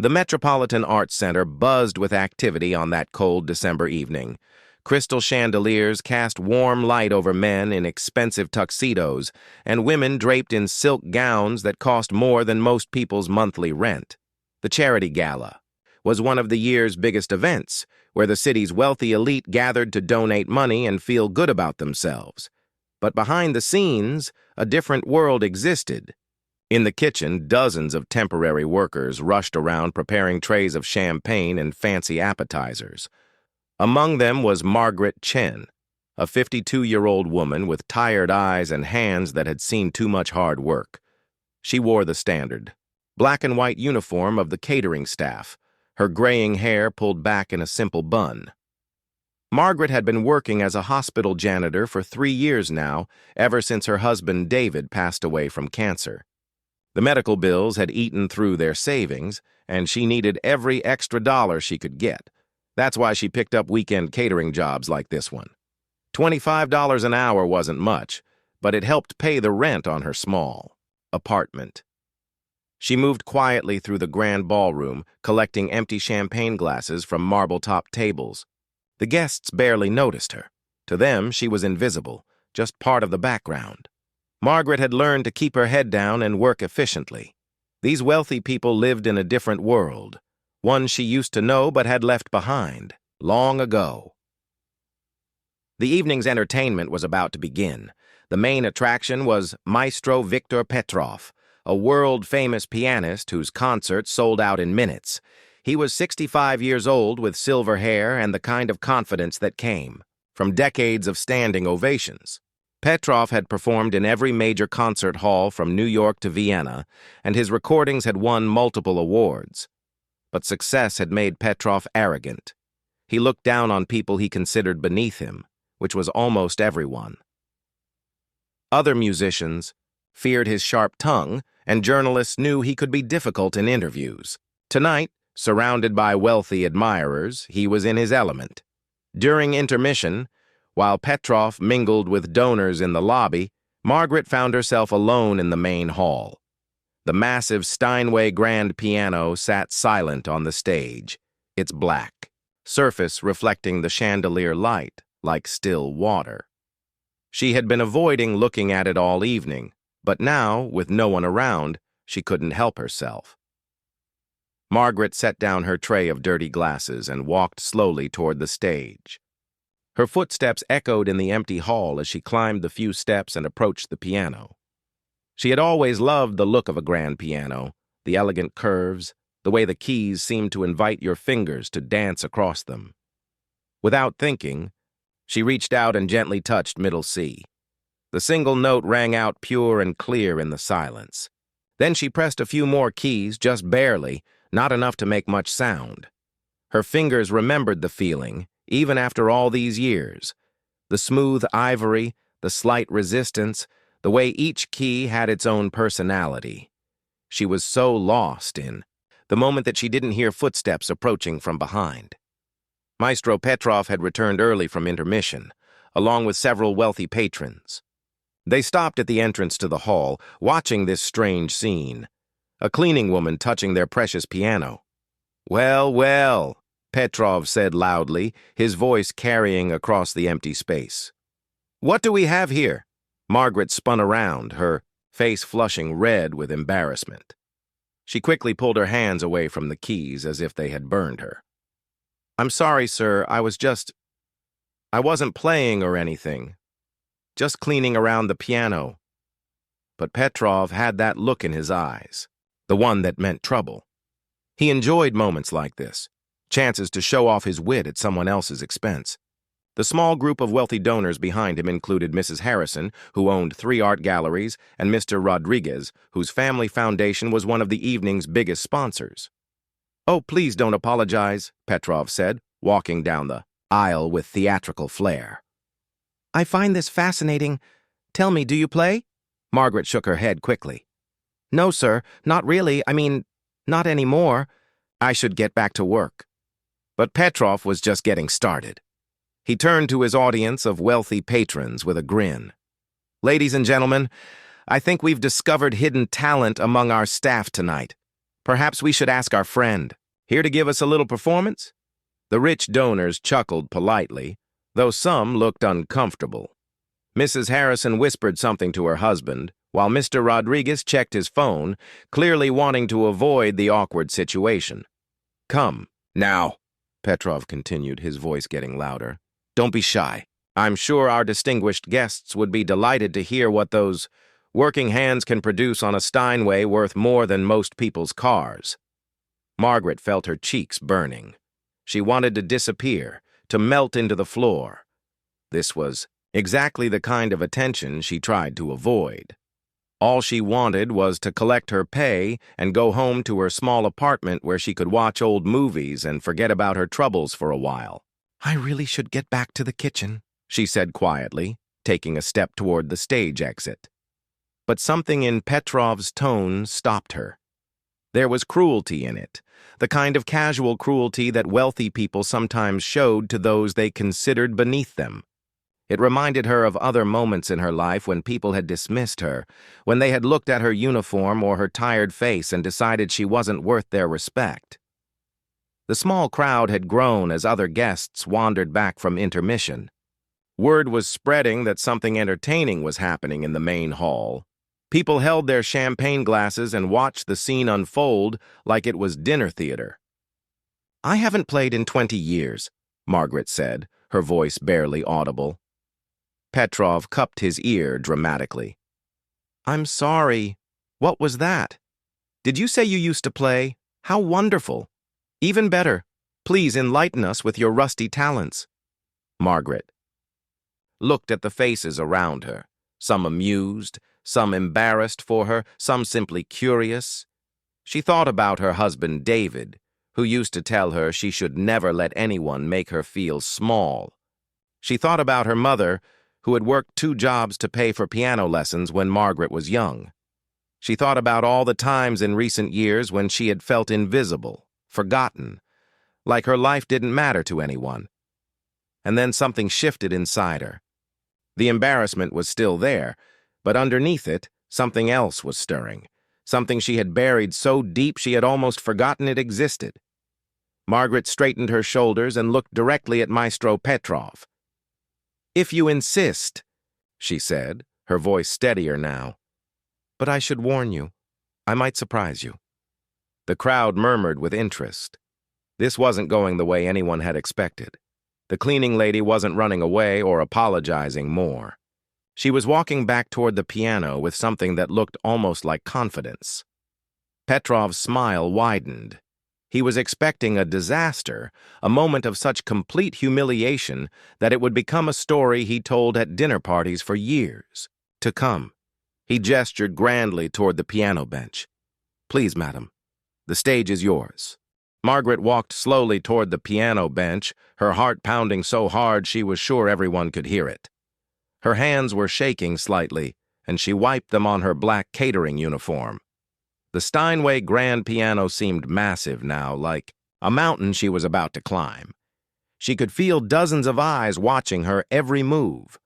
The Metropolitan Arts Center buzzed with activity on that cold December evening. Crystal chandeliers cast warm light over men in expensive tuxedos and women draped in silk gowns that cost more than most people's monthly rent. The Charity Gala was one of the year's biggest events, where the city's wealthy elite gathered to donate money and feel good about themselves. But behind the scenes, a different world existed. In the kitchen, dozens of temporary workers rushed around preparing trays of champagne and fancy appetizers. Among them was Margaret Chen, a 52-year-old woman with tired eyes and hands that had seen too much hard work. She wore the standard black and white uniform of the catering staff, her graying hair pulled back in a simple bun. Margaret had been working as a hospital janitor for 3 years now, ever since her husband David passed away from cancer. The medical bills had eaten through their savings, and she needed every extra dollar she could get. That's why she picked up weekend catering jobs like this one. $25 an hour wasn't much, but it helped pay the rent on her small apartment. She moved quietly through the grand ballroom, collecting empty champagne glasses from marble-top tables. The guests barely noticed her. To them, she was invisible, just part of the background. Margaret had learned to keep her head down and work efficiently. These wealthy people lived in a different world, one she used to know but had left behind, long ago. The evening's entertainment was about to begin. The main attraction was Maestro Viktor Petrov, a world-famous pianist whose concerts sold out in minutes. He was 65 years old with silver hair and the kind of confidence that came from decades of standing ovations. Petrov had performed in every major concert hall from New York to Vienna, and his recordings had won multiple awards. But success had made Petrov arrogant. He looked down on people he considered beneath him, which was almost everyone. Other musicians feared his sharp tongue, and journalists knew he could be difficult in interviews. Tonight, surrounded by wealthy admirers, he was in his element. During intermission, while Petrov mingled with donors in the lobby, Margaret found herself alone in the main hall. The massive Steinway grand piano sat silent on the stage, its black surface reflecting the chandelier light like still water. She had been avoiding looking at it all evening, but now, with no one around, she couldn't help herself. Margaret set down her tray of dirty glasses and walked slowly toward the stage. Her footsteps echoed in the empty hall as she climbed the few steps and approached the piano. She had always loved the look of a grand piano, the elegant curves, the way the keys seemed to invite your fingers to dance across them. Without thinking, she reached out and gently touched middle C. The single note rang out pure and clear in the silence. Then she pressed a few more keys, just barely, not enough to make much sound. Her fingers remembered the feeling, even after all these years. The smooth ivory, the slight resistance, the way each key had its own personality. She was so lost in the moment that she didn't hear footsteps approaching from behind. Maestro Petrov had returned early from intermission, along with several wealthy patrons. They stopped at the entrance to the hall, watching this strange scene. A cleaning woman touching their precious piano. "Well, well," Petrov said loudly, his voice carrying across the empty space. "What do we have here?" Margaret spun around, her face flushing red with embarrassment. She quickly pulled her hands away from the keys as if they had burned her. "I'm sorry, sir, I wasn't playing or anything. Just cleaning around the piano." But Petrov had that look in his eyes, the one that meant trouble. He enjoyed moments like this, chances to show off his wit at someone else's expense. The small group of wealthy donors behind him included Mrs. Harrison, who owned 3 art galleries, and Mr. Rodriguez, whose family foundation was one of the evening's biggest sponsors. "Oh, please don't apologize," Petrov said, walking down the aisle with theatrical flair. "I find this fascinating. Tell me, do you play?" Margaret shook her head quickly. "No, sir, not really. Not anymore. I should get back to work." But Petrov was just getting started. He turned to his audience of wealthy patrons with a grin. "Ladies and gentlemen, I think we've discovered hidden talent among our staff tonight. Perhaps we should ask our friend. Here to give us a little performance? The rich donors chuckled politely, though some looked uncomfortable. Mrs. Harrison whispered something to her husband, while Mr. Rodriguez checked his phone, clearly wanting to avoid the awkward situation. Come, now, Petrov continued, his voice getting louder. Don't be shy. I'm sure our distinguished guests would be delighted to hear what those working hands can produce on a Steinway worth more than most people's cars. Margaret felt her cheeks burning. She wanted to disappear, to melt into the floor. This was exactly the kind of attention she tried to avoid. All she wanted was to collect her pay and go home to her small apartment where she could watch old movies and forget about her troubles for a while. I really should get back to the kitchen, she said quietly, taking a step toward the stage exit. But something in Petrov's tone stopped her. There was cruelty in it, the kind of casual cruelty that wealthy people sometimes showed to those they considered beneath them. It reminded her of other moments in her life when people had dismissed her, when they had looked at her uniform or her tired face and decided she wasn't worth their respect. The small crowd had grown as other guests wandered back from intermission. Word was spreading that something entertaining was happening in the main hall. People held their champagne glasses and watched the scene unfold like it was dinner theater. I haven't played in 20 years, Margaret said, her voice barely audible. Petrov cupped his ear dramatically. I'm sorry. What was that? Did you say you used to play? How wonderful. Even better. Please enlighten us with your rusty talents. Margaret looked at the faces around her, some amused, some embarrassed for her, some simply curious. She thought about her husband David, who used to tell her she should never let anyone make her feel small. She thought about her mother, who had worked 2 jobs to pay for piano lessons when Margaret was young. She thought about all the times in recent years when she had felt invisible, forgotten, like her life didn't matter to anyone. And then something shifted inside her. The embarrassment was still there, but underneath it, something else was stirring, something she had buried so deep she had almost forgotten it existed. Margaret straightened her shoulders and looked directly at Maestro Petrov. If you insist, she said, her voice steadier now. But I should warn you, I might surprise you. The crowd murmured with interest. This wasn't going the way anyone had expected. The cleaning lady wasn't running away or apologizing more. She was walking back toward the piano with something that looked almost like confidence. Petrov's smile widened. He was expecting a disaster, a moment of such complete humiliation that it would become a story he told at dinner parties for years to come. He gestured grandly toward the piano bench. Please, madam, the stage is yours. Margaret walked slowly toward the piano bench, her heart pounding so hard she was sure everyone could hear it. Her hands were shaking slightly, and she wiped them on her black catering uniform. The Steinway grand piano seemed massive now, like a mountain she was about to climb. She could feel dozens of eyes watching her every move.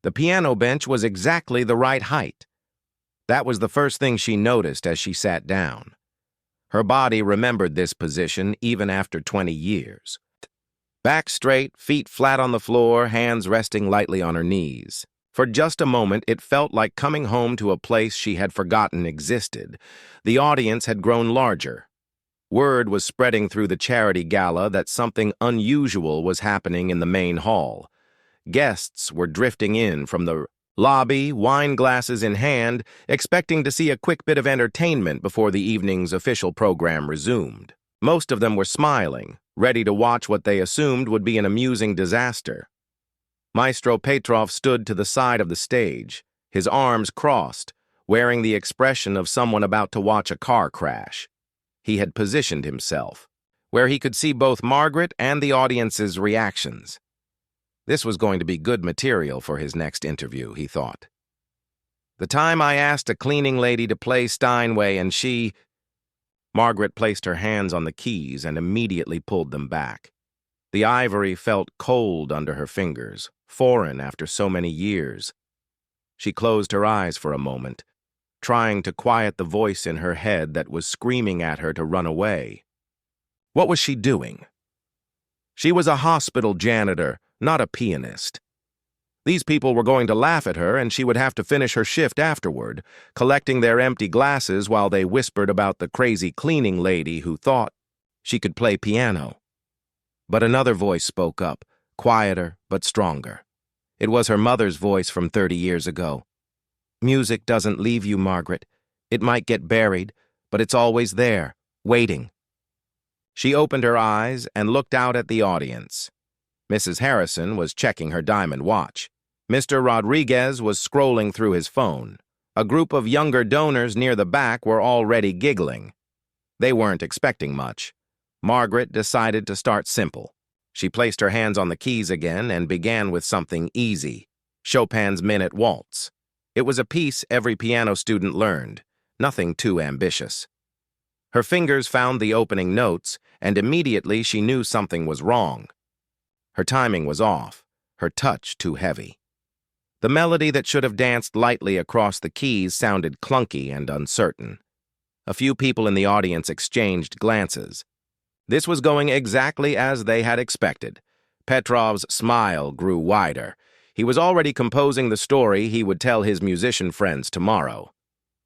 The piano bench was exactly the right height. That was the first thing she noticed as she sat down. Her body remembered this position even after 20 years. Back straight, feet flat on the floor, hands resting lightly on her knees. For just a moment, it felt like coming home to a place she had forgotten existed. The audience had grown larger. Word was spreading through the charity gala that something unusual was happening in the main hall. Guests were drifting in from the lobby, wine glasses in hand, expecting to see a quick bit of entertainment before the evening's official program resumed. Most of them were smiling, ready to watch what they assumed would be an amusing disaster. Maestro Petrov stood to the side of the stage, his arms crossed, wearing the expression of someone about to watch a car crash. He had positioned himself, where he could see both Margaret and the audience's reactions. This was going to be good material for his next interview, he thought. The time I asked a cleaning lady to play Steinway and she... Margaret placed her hands on the keys and immediately pulled them back. The ivory felt cold under her fingers, foreign after so many years. She closed her eyes for a moment, trying to quiet the voice in her head that was screaming at her to run away. What was she doing? She was a hospital janitor, not a pianist. These people were going to laugh at her, and she would have to finish her shift afterward, collecting their empty glasses while they whispered about the crazy cleaning lady who thought she could play piano. But another voice spoke up, quieter but stronger. It was her mother's voice from 30 years ago. Music doesn't leave you, Margaret. It might get buried, but it's always there, waiting. She opened her eyes and looked out at the audience. Mrs. Harrison was checking her diamond watch. Mr. Rodriguez was scrolling through his phone. A group of younger donors near the back were already giggling. They weren't expecting much. Margaret decided to start simple. She placed her hands on the keys again and began with something easy, Chopin's Minute Waltz. It was a piece every piano student learned, nothing too ambitious. Her fingers found the opening notes, and immediately she knew something was wrong. Her timing was off, her touch too heavy. The melody that should have danced lightly across the keys sounded clunky and uncertain. A few people in the audience exchanged glances. This was going exactly as they had expected. Petrov's smile grew wider. He was already composing the story he would tell his musician friends tomorrow.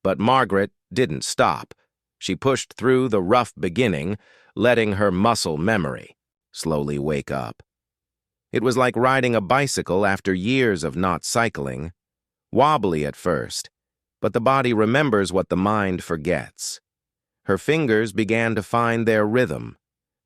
But Margaret didn't stop. She pushed through the rough beginning, letting her muscle memory slowly wake up. It was like riding a bicycle after years of not cycling. Wobbly at first, but the body remembers what the mind forgets. Her fingers began to find their rhythm.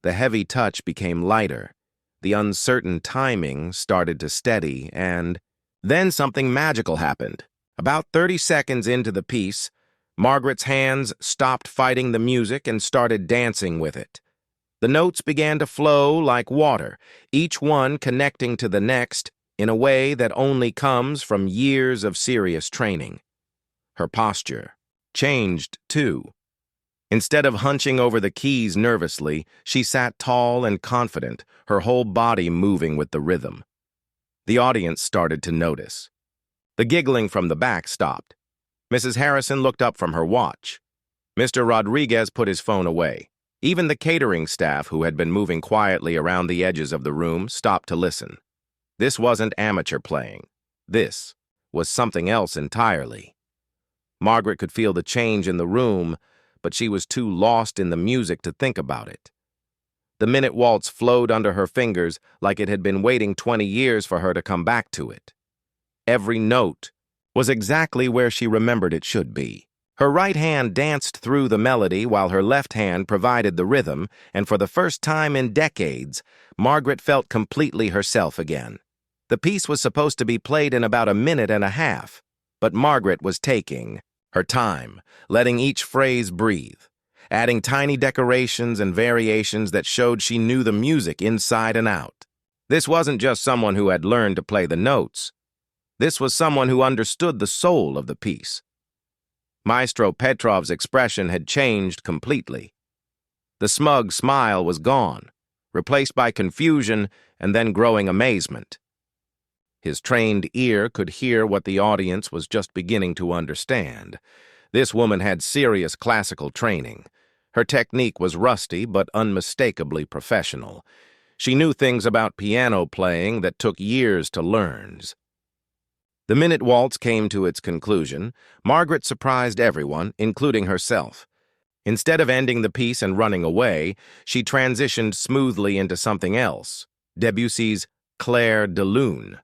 The heavy touch became lighter. The uncertain timing started to steady, and then something magical happened. About 30 seconds into the piece, Margaret's hands stopped fighting the music and started dancing with it. The notes began to flow like water, each one connecting to the next in a way that only comes from years of serious training. Her posture changed, too. Instead of hunching over the keys nervously, she sat tall and confident, her whole body moving with the rhythm. The audience started to notice. The giggling from the back stopped. Mrs. Harrison looked up from her watch. Mr. Rodriguez put his phone away. Even the catering staff, who had been moving quietly around the edges of the room, stopped to listen. This wasn't amateur playing. This was something else entirely. Margaret could feel the change in the room, but she was too lost in the music to think about it. The minute waltz flowed under her fingers like it had been waiting 20 years for her to come back to it. Every note was exactly where she remembered it should be. Her right hand danced through the melody while her left hand provided the rhythm, and for the first time in decades, Margaret felt completely herself again. The piece was supposed to be played in about a minute and a half, but Margaret was taking her time, letting each phrase breathe, adding tiny decorations and variations that showed she knew the music inside and out. This wasn't just someone who had learned to play the notes. This was someone who understood the soul of the piece. Maestro Petrov's expression had changed completely. The smug smile was gone, replaced by confusion and then growing amazement. His trained ear could hear what the audience was just beginning to understand. This woman had serious classical training. Her technique was rusty but unmistakably professional. She knew things about piano playing that took years to learn. The minute waltz came to its conclusion. Margaret surprised everyone, including herself. Instead of ending the piece and running away, she transitioned smoothly into something else, Debussy's Clair de Lune.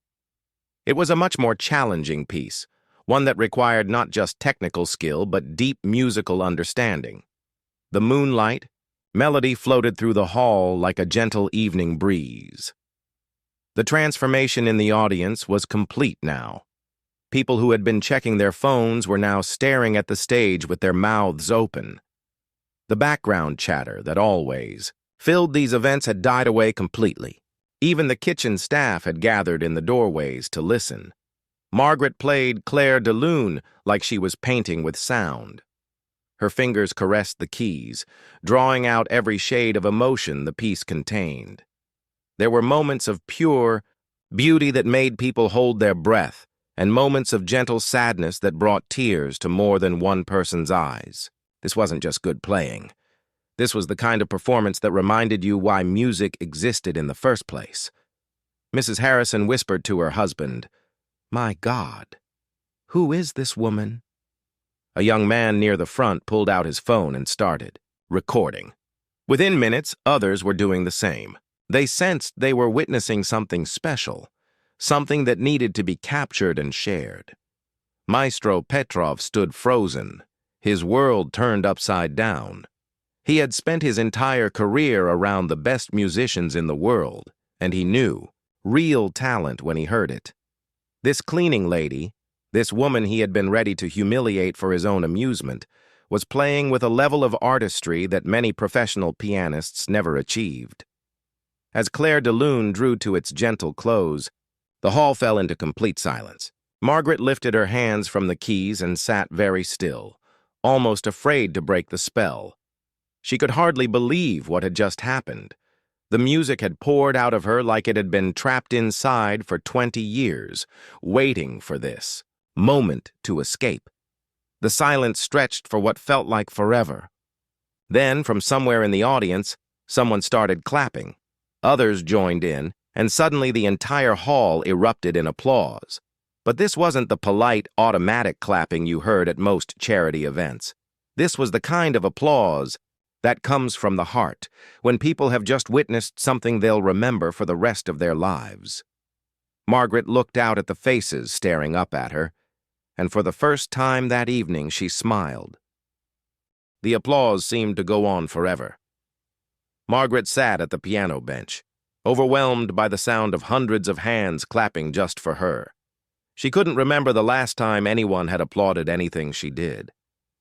It was a much more challenging piece, one that required not just technical skill but deep musical understanding. The moonlight, melody floated through the hall like a gentle evening breeze. The transformation in the audience was complete now. People who had been checking their phones were now staring at the stage with their mouths open. The background chatter that always filled these events had died away completely. Even the kitchen staff had gathered in the doorways to listen. Margaret played Clair de Lune like she was painting with sound. Her fingers caressed the keys, drawing out every shade of emotion the piece contained. There were moments of pure beauty that made people hold their breath, and moments of gentle sadness that brought tears to more than one person's eyes. This wasn't just good playing. This was the kind of performance that reminded you why music existed in the first place. Mrs. Harrison whispered to her husband, "My God, who is this woman?" A young man near the front pulled out his phone and started recording. Within minutes, others were doing the same. They sensed they were witnessing something special, something that needed to be captured and shared. Maestro Petrov stood frozen, his world turned upside down. He had spent his entire career around the best musicians in the world, and he knew real talent when he heard it. This cleaning lady, this woman he had been ready to humiliate for his own amusement, was playing with a level of artistry that many professional pianists never achieved. As Claire de Lune drew to its gentle close, the hall fell into complete silence. Margaret lifted her hands from the keys and sat very still, almost afraid to break the spell. She could hardly believe what had just happened. The music had poured out of her like it had been trapped inside for 20 years, waiting for this moment to escape. The silence stretched for what felt like forever. Then, from somewhere in the audience, someone started clapping. Others joined in, and suddenly the entire hall erupted in applause. But this wasn't the polite, automatic clapping you heard at most charity events. This was the kind of applause that comes from the heart, when people have just witnessed something they'll remember for the rest of their lives. Margaret looked out at the faces staring up at her, and for the first time that evening she smiled. The applause seemed to go on forever. Margaret sat at the piano bench, overwhelmed by the sound of hundreds of hands clapping just for her. She couldn't remember the last time anyone had applauded anything she did.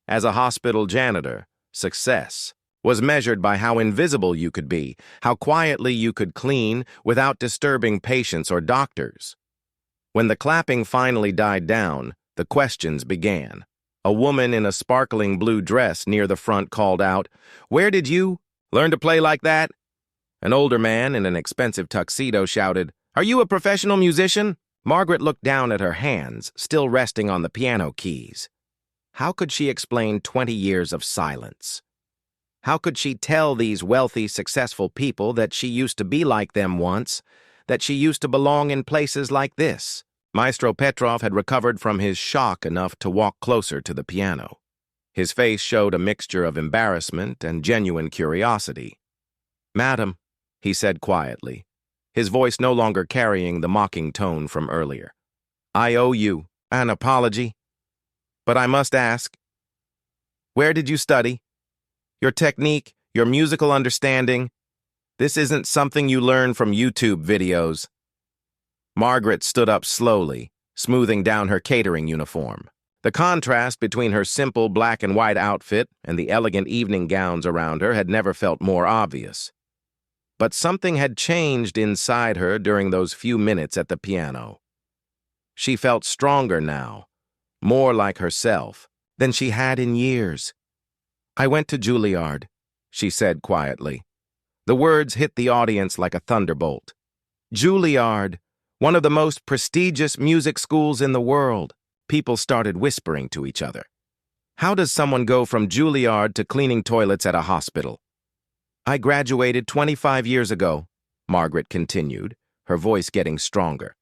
As a hospital janitor, success was measured by how invisible you could be, how quietly you could clean without disturbing patients or doctors. When the clapping finally died down, the questions began. A woman in a sparkling blue dress near the front called out, "Where did you learn to play like that?" An older man in an expensive tuxedo shouted, "Are you a professional musician?" Margaret looked down at her hands, still resting on the piano keys. How could she explain 20 years of silence? How could she tell these wealthy, successful people that she used to be like them once, that she used to belong in places like this? Maestro Petrov had recovered from his shock enough to walk closer to the piano. His face showed a mixture of embarrassment and genuine curiosity. "Madam," he said quietly, his voice no longer carrying the mocking tone from earlier, "I owe you an apology. But I must ask, where did you study? Your technique, your musical understanding, this isn't something you learn from YouTube videos." Margaret stood up slowly, smoothing down her catering uniform. The contrast between her simple black and white outfit and the elegant evening gowns around her had never felt more obvious. But something had changed inside her during those few minutes at the piano. She felt stronger now, more like herself, than she had in years. "I went to Juilliard," she said quietly. The words hit the audience like a thunderbolt. Juilliard, one of the most prestigious music schools in the world. People started whispering to each other. How does someone go from Juilliard to cleaning toilets at a hospital? "I graduated 25 years ago," Margaret continued, her voice getting stronger.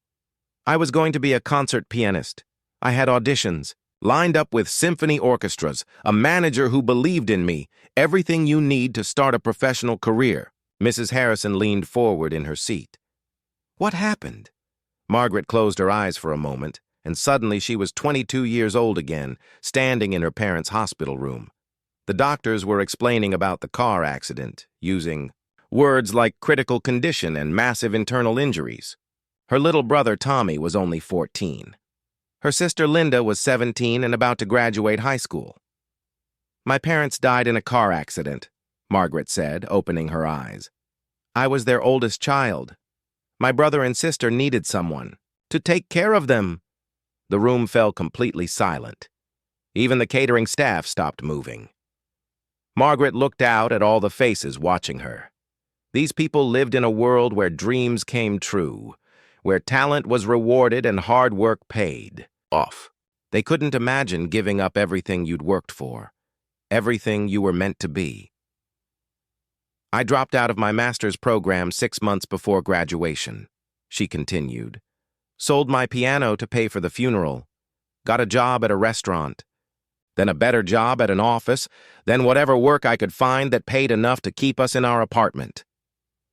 "I was going to be a concert pianist. I had auditions, lined up with symphony orchestras, a manager who believed in me, everything you need to start a professional career." Mrs. Harrison leaned forward in her seat. "What happened?" Margaret closed her eyes for a moment, and suddenly she was 22 years old again, standing in her parents' hospital room. The doctors were explaining about the car accident, using words like critical condition and massive internal injuries. Her little brother Tommy was only 14. Her sister Linda was 17 and about to graduate high school. "My parents died in a car accident," Margaret said, opening her eyes. "I was their oldest child. My brother and sister needed someone to take care of them." The room fell completely silent. Even the catering staff stopped moving. Margaret looked out at all the faces watching her. These people lived in a world where dreams came true, where talent was rewarded and hard work paid off. They couldn't imagine giving up everything you'd worked for, everything you were meant to be. I dropped out of my master's program 6 months before graduation, she continued. Sold my piano to pay for the funeral. Got a job at a restaurant. Then a better job at an office. Then whatever work I could find that paid enough to keep us in our apartment.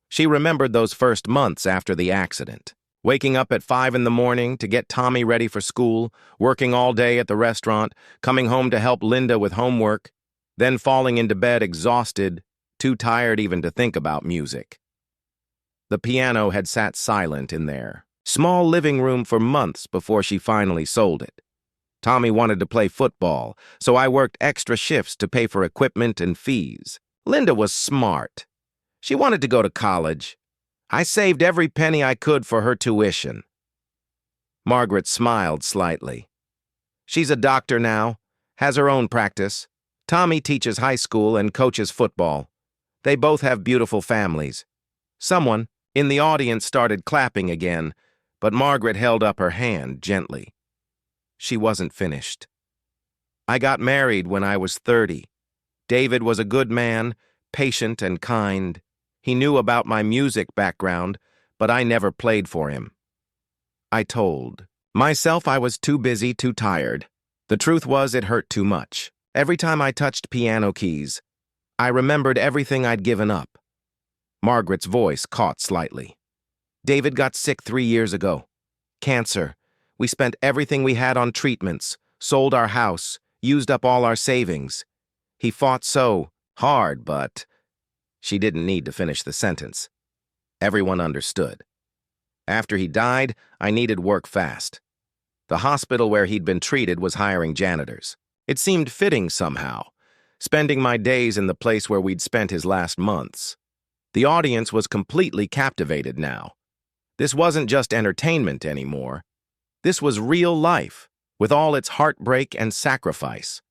She remembered those first months after the accident. Waking up at 5 in the morning to get Tommy ready for school, working all day at the restaurant, coming home to help Linda with homework, then falling into bed exhausted, too tired even to think about music. The piano had sat silent in their small living room for months before she finally sold it. Tommy wanted to play football, so I worked extra shifts to pay for equipment and fees. Linda was smart. She wanted to go to college. I saved every penny I could for her tuition. Margaret smiled slightly. She's a doctor now, has her own practice. Tommy teaches high school and coaches football. They both have beautiful families. Someone in the audience started clapping again, but Margaret held up her hand gently. She wasn't finished. I got married when I was 30. David was a good man, patient and kind. He knew about my music background, but I never played for him. I told myself I was too busy, too tired. The truth was it hurt too much. Every time I touched piano keys, I remembered everything I'd given up. Margaret's voice caught slightly. David got sick 3 years ago. Cancer. We spent everything we had on treatments, sold our house, used up all our savings. He fought so hard, but... She didn't need to finish the sentence. Everyone understood. After he died, I needed work fast. The hospital where he'd been treated was hiring janitors. It seemed fitting somehow, spending my days in the place where we'd spent his last months. The audience was completely captivated now. This wasn't just entertainment anymore. This was real life, with all its heartbreak and sacrifice.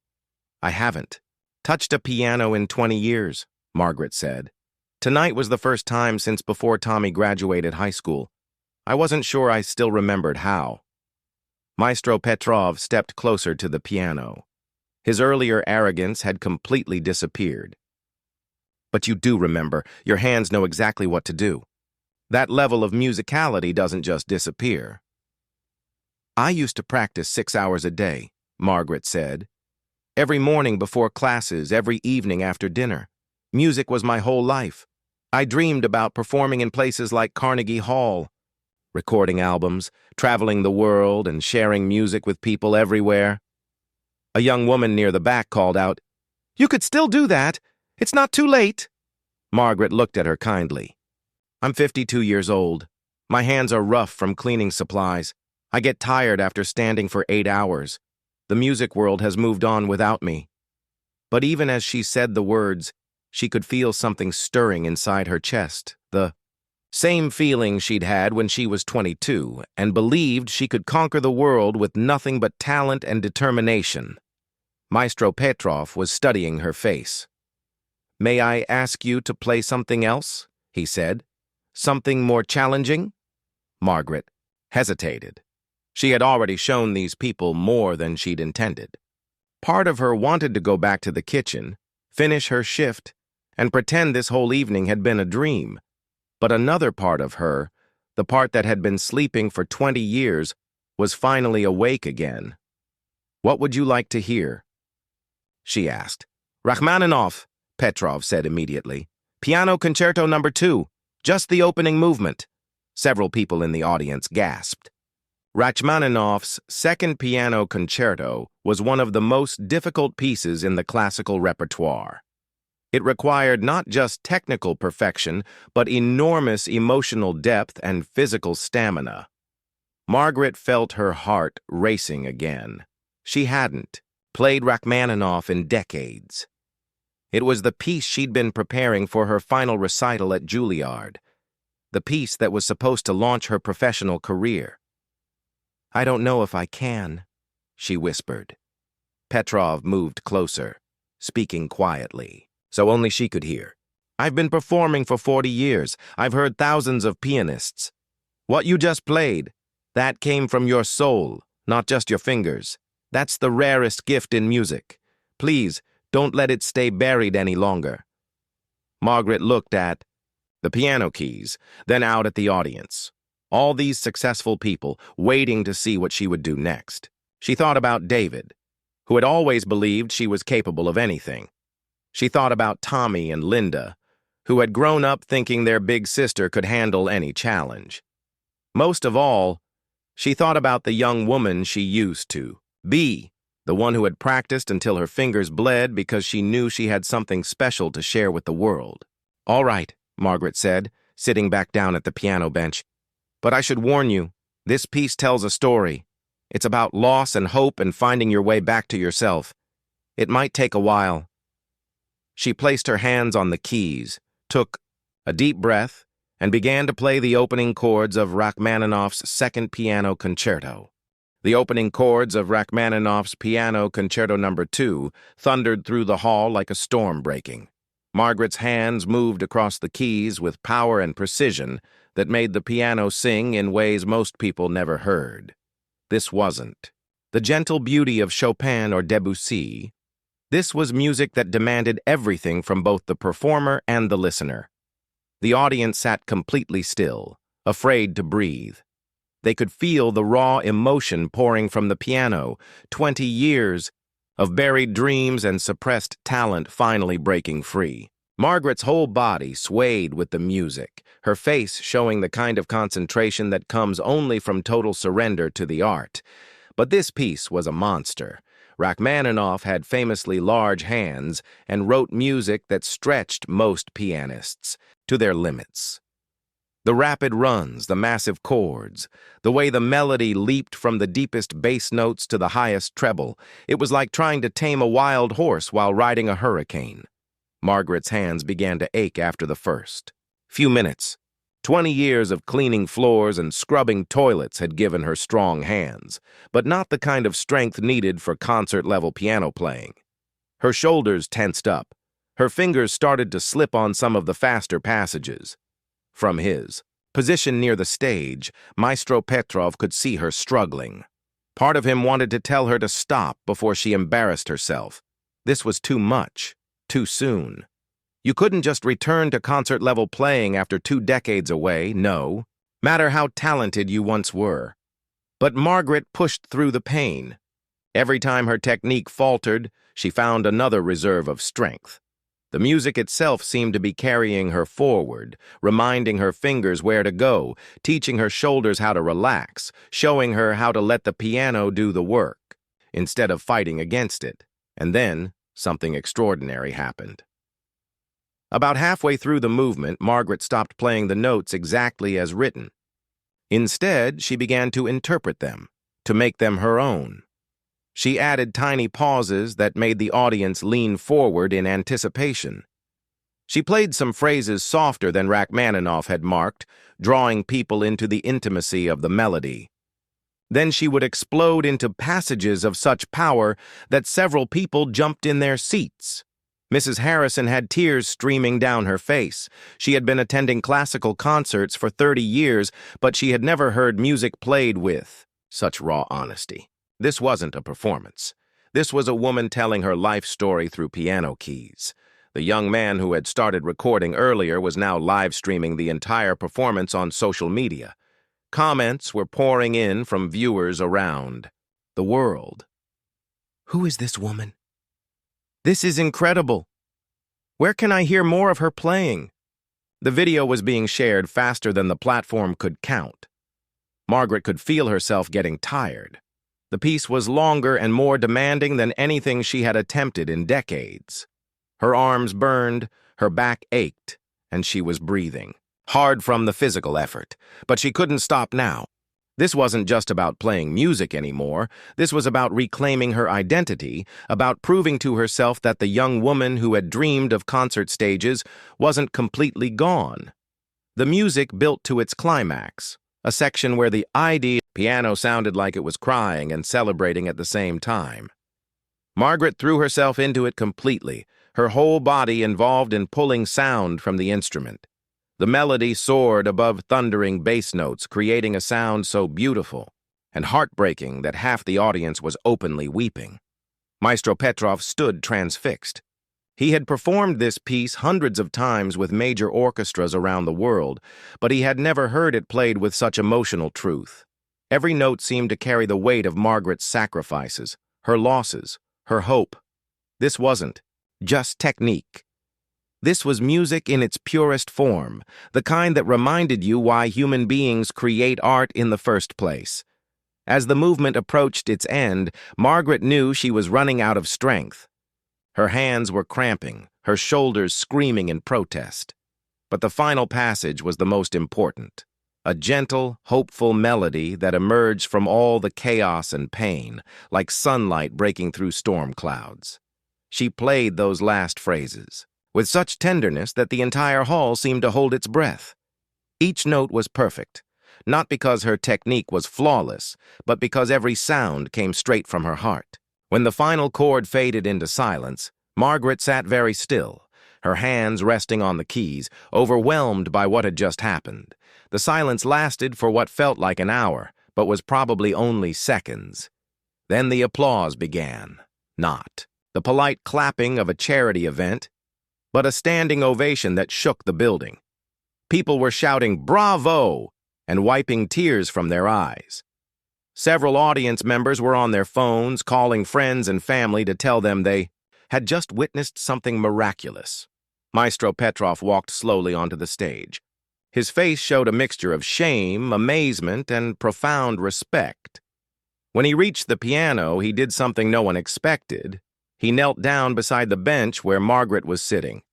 I haven't touched a piano in 20 years, Margaret said. Tonight was the first time since before Tommy graduated high school. I wasn't sure I still remembered how. Maestro Petrov stepped closer to the piano. His earlier arrogance had completely disappeared. But you do remember. Your hands know exactly what to do. That level of musicality doesn't just disappear. I used to practice 6 hours a day, Margaret said. Every morning before classes, every evening after dinner. Music was my whole life. I dreamed about performing in places like Carnegie Hall, recording albums, traveling the world, and sharing music with people everywhere. A young woman near the back called out, "You could still do that. It's not too late." Margaret looked at her kindly. I'm 52 years old. My hands are rough from cleaning supplies. I get tired after standing for 8 hours. The music world has moved on without me. But even as she said the words, she could feel something stirring inside her chest, the same feeling she'd had when she was 22 and believed she could conquer the world with nothing but talent and determination. Maestro Petrov was studying her face. "May I ask you to play something else?" he said. "Something more challenging?" Margaret hesitated. She had already shown these people more than she'd intended. Part of her wanted to go back to the kitchen, finish her shift, and pretend this whole evening had been a dream. But another part of her, the part that had been sleeping for 20 years, was finally awake again. "What would you like to hear?" she asked. "Rachmaninoff," Petrov said immediately. "Piano Concerto No. 2, just the opening movement." Several people in the audience gasped. Rachmaninoff's Second Piano Concerto was one of the most difficult pieces in the classical repertoire. It required not just technical perfection, but enormous emotional depth and physical stamina. Margaret felt her heart racing again. She hadn't played Rachmaninoff in decades. It was the piece she'd been preparing for her final recital at Juilliard, the piece that was supposed to launch her professional career. "I don't know if I can," she whispered. Petrov moved closer, speaking quietly, so only she could hear. "I've been performing for 40 years. I've heard thousands of pianists. What you just played, that came from your soul, not just your fingers. That's the rarest gift in music. Please, don't let it stay buried any longer." Margaret looked at the piano keys, then out at the audience. All these successful people waiting to see what she would do next. She thought about David, who had always believed she was capable of anything. She thought about Tommy and Linda, who had grown up thinking their big sister could handle any challenge. Most of all, she thought about the young woman she used to be, the one who had practiced until her fingers bled because she knew she had something special to share with the world. "All right," Margaret said, sitting back down at the piano bench. "But I should warn you, this piece tells a story. It's about loss and hope and finding your way back to yourself. It might take a while." She placed her hands on the keys, took a deep breath, and began to play the opening chords of Rachmaninoff's Second Piano Concerto. The opening chords of Rachmaninoff's Piano Concerto No. 2 thundered through the hall like a storm breaking. Margaret's hands moved across the keys with power and precision that made the piano sing in ways most people never heard. This wasn't the gentle beauty of Chopin or Debussy. This was music that demanded everything from both the performer and the listener. The audience sat completely still, afraid to breathe. They could feel the raw emotion pouring from the piano, 20 years of buried dreams and suppressed talent finally breaking free. Margaret's whole body swayed with the music, her face showing the kind of concentration that comes only from total surrender to the art. But this piece was a monster. Rachmaninoff had famously large hands and wrote music that stretched most pianists to their limits. The rapid runs, the massive chords, the way the melody leaped from the deepest bass notes to the highest treble, it was like trying to tame a wild horse while riding a hurricane. Margaret's hands began to ache after the first few minutes. 20 years of cleaning floors and scrubbing toilets had given her strong hands, but not the kind of strength needed for concert-level piano playing. Her shoulders tensed up. Her fingers started to slip on some of the faster passages. From his position near the stage, Maestro Petrov could see her struggling. Part of him wanted to tell her to stop before she embarrassed herself. This was too much, too soon. You couldn't just return to concert-level playing after 2 decades away, no, matter how talented you once were. But Margaret pushed through the pain. Every time her technique faltered, she found another reserve of strength. The music itself seemed to be carrying her forward, reminding her fingers where to go, teaching her shoulders how to relax, showing her how to let the piano do the work, instead of fighting against it. And then, something extraordinary happened. About halfway through the movement, Margaret stopped playing the notes exactly as written. Instead, she began to interpret them, to make them her own. She added tiny pauses that made the audience lean forward in anticipation. She played some phrases softer than Rachmaninoff had marked, drawing people into the intimacy of the melody. Then she would explode into passages of such power that several people jumped in their seats. Mrs. Harrison had tears streaming down her face. She had been attending classical concerts for 30 years, but she had never heard music played with such raw honesty. This wasn't a performance. This was a woman telling her life story through piano keys. The young man who had started recording earlier was now live-streaming the entire performance on social media. Comments were pouring in from viewers around the world. "Who is this woman? This is incredible. Where can I hear more of her playing?" The video was being shared faster than the platform could count. Margaret could feel herself getting tired. The piece was longer and more demanding than anything she had attempted in decades. Her arms burned, her back ached, and she was breathing hard from the physical effort. But she couldn't stop now. This wasn't just about playing music anymore. This was about reclaiming her identity, about proving to herself that the young woman who had dreamed of concert stages wasn't completely gone. The music built to its climax, a section where the ideal piano sounded like it was crying and celebrating at the same time. Margaret threw herself into it completely, her whole body involved in pulling sound from the instrument. The melody soared above thundering bass notes, creating a sound so beautiful and heartbreaking that half the audience was openly weeping. Maestro Petrov stood transfixed. He had performed this piece hundreds of times with major orchestras around the world, but he had never heard it played with such emotional truth. Every note seemed to carry the weight of Margaret's sacrifices, her losses, her hope. This wasn't just technique. This was music in its purest form, the kind that reminded you why human beings create art in the first place. As the movement approached its end, Margaret knew she was running out of strength. Her hands were cramping, her shoulders screaming in protest. But the final passage was the most important. A gentle, hopeful melody that emerged from all the chaos and pain, like sunlight breaking through storm clouds. She played those last phrases with such tenderness that the entire hall seemed to hold its breath. Each note was perfect, not because her technique was flawless, but because every sound came straight from her heart. When the final chord faded into silence, Margaret sat very still, her hands resting on the keys, overwhelmed by what had just happened. The silence lasted for what felt like an hour, but was probably only seconds. Then the applause began. Not the polite clapping of a charity event, but a standing ovation that shook the building. People were shouting, "Bravo!" and wiping tears from their eyes. Several audience members were on their phones, calling friends and family to tell them they had just witnessed something miraculous. Maestro Petrov walked slowly onto the stage. His face showed a mixture of shame, amazement, and profound respect. When he reached the piano, he did something no one expected. He knelt down beside the bench where Margaret was sitting.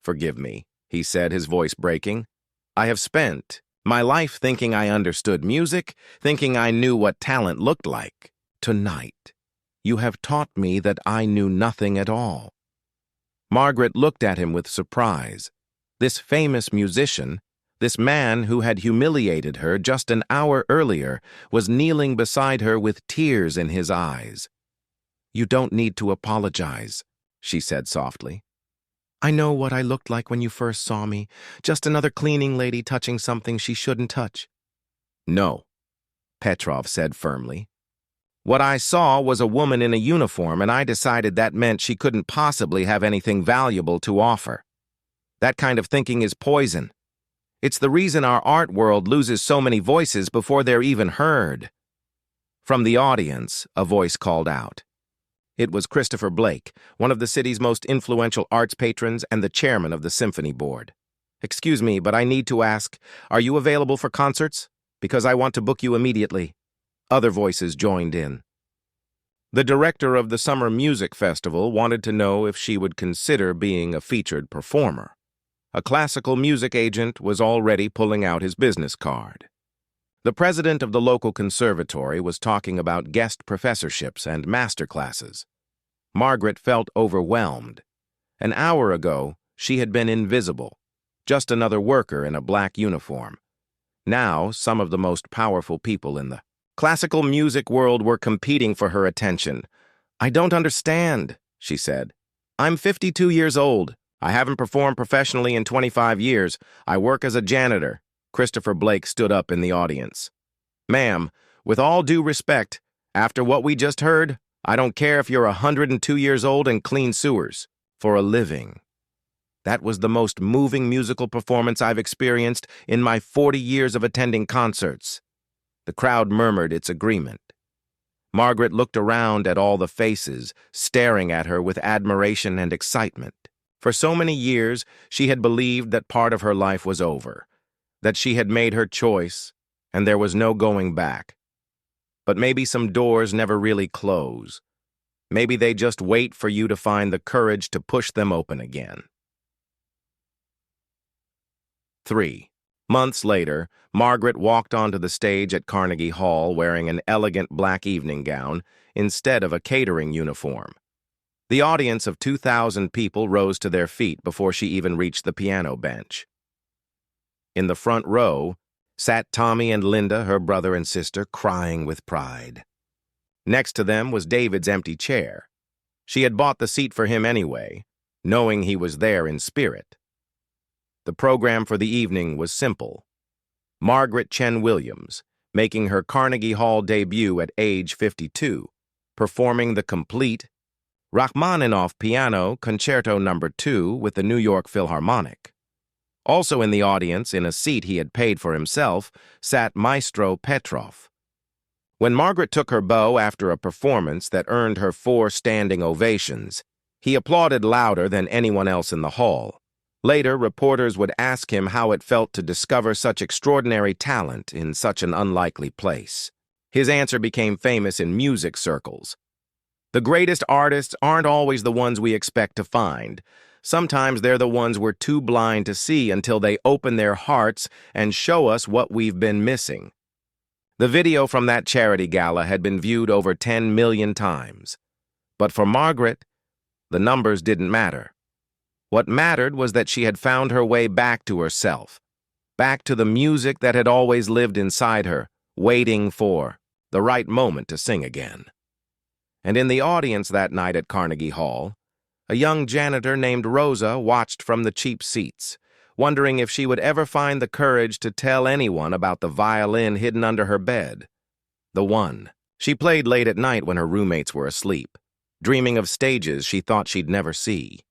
"Forgive me," he said, his voice breaking. "I have spent my life thinking I understood music, thinking I knew what talent looked like. Tonight, you have taught me that I knew nothing at all." Margaret looked at him with surprise. This famous musician, this man who had humiliated her just an hour earlier, was kneeling beside her with tears in his eyes. "You don't need to apologize," she said softly. "I know what I looked like when you first saw me, just another cleaning lady touching something she shouldn't touch." "No," Petrov said firmly. "What I saw was a woman in a uniform, and I decided that meant she couldn't possibly have anything valuable to offer. That kind of thinking is poison. It's the reason our art world loses so many voices before they're even heard." From the audience, a voice called out. It was Christopher Blake, one of the city's most influential arts patrons and the chairman of the symphony board. "Excuse me, but I need to ask, are you available for concerts? Because I want to book you immediately." Other voices joined in. The director of the Summer Music Festival wanted to know if she would consider being a featured performer. A classical music agent was already pulling out his business card. The president of the local conservatory was talking about guest professorships and master classes. Margaret felt overwhelmed. An hour ago, she had been invisible, just another worker in a black uniform. Now, some of the most powerful people in the classical music world were competing for her attention. "I don't understand," she said. "I'm 52 years old. I haven't performed professionally in 25 years. I work as a janitor." Christopher Blake stood up in the audience. "Ma'am, with all due respect, after what we just heard, I don't care if you're 102 years old and clean sewers. For a living." That was the most moving musical performance I've experienced in my 40 years of attending concerts. The crowd murmured its agreement. Margaret looked around at all the faces, staring at her with admiration and excitement. For so many years, she had believed that part of her life was over, that she had made her choice, and there was no going back. But maybe some doors never really close. Maybe they just wait for you to find the courage to push them open again. 3. Months later, Margaret walked onto the stage at Carnegie Hall wearing an elegant black evening gown instead of a catering uniform. The audience of 2,000 people rose to their feet before she even reached the piano bench. In the front row sat Tommy and Linda, her brother and sister, crying with pride. Next to them was David's empty chair. She had bought the seat for him anyway, knowing he was there in spirit. The program for the evening was simple. Margaret Chen Williams, making her Carnegie Hall debut at age 52, performing the complete Rachmaninoff Piano Concerto No. 2 with the New York Philharmonic. Also in the audience, in a seat he had paid for himself, sat Maestro Petrov. When Margaret took her bow after a performance that earned her 4 standing ovations, he applauded louder than anyone else in the hall. Later, reporters would ask him how it felt to discover such extraordinary talent in such an unlikely place. His answer became famous in music circles. The greatest artists aren't always the ones we expect to find. Sometimes they're the ones we're too blind to see until they open their hearts and show us what we've been missing. The video from that charity gala had been viewed over 10 million times. But for Margaret, the numbers didn't matter. What mattered was that she had found her way back to herself, back to the music that had always lived inside her, waiting for the right moment to sing again. And in the audience that night at Carnegie Hall, a young janitor named Rosa watched from the cheap seats, wondering if she would ever find the courage to tell anyone about the violin hidden under her bed. The one she played late at night when her roommates were asleep, dreaming of stages she thought she'd never see.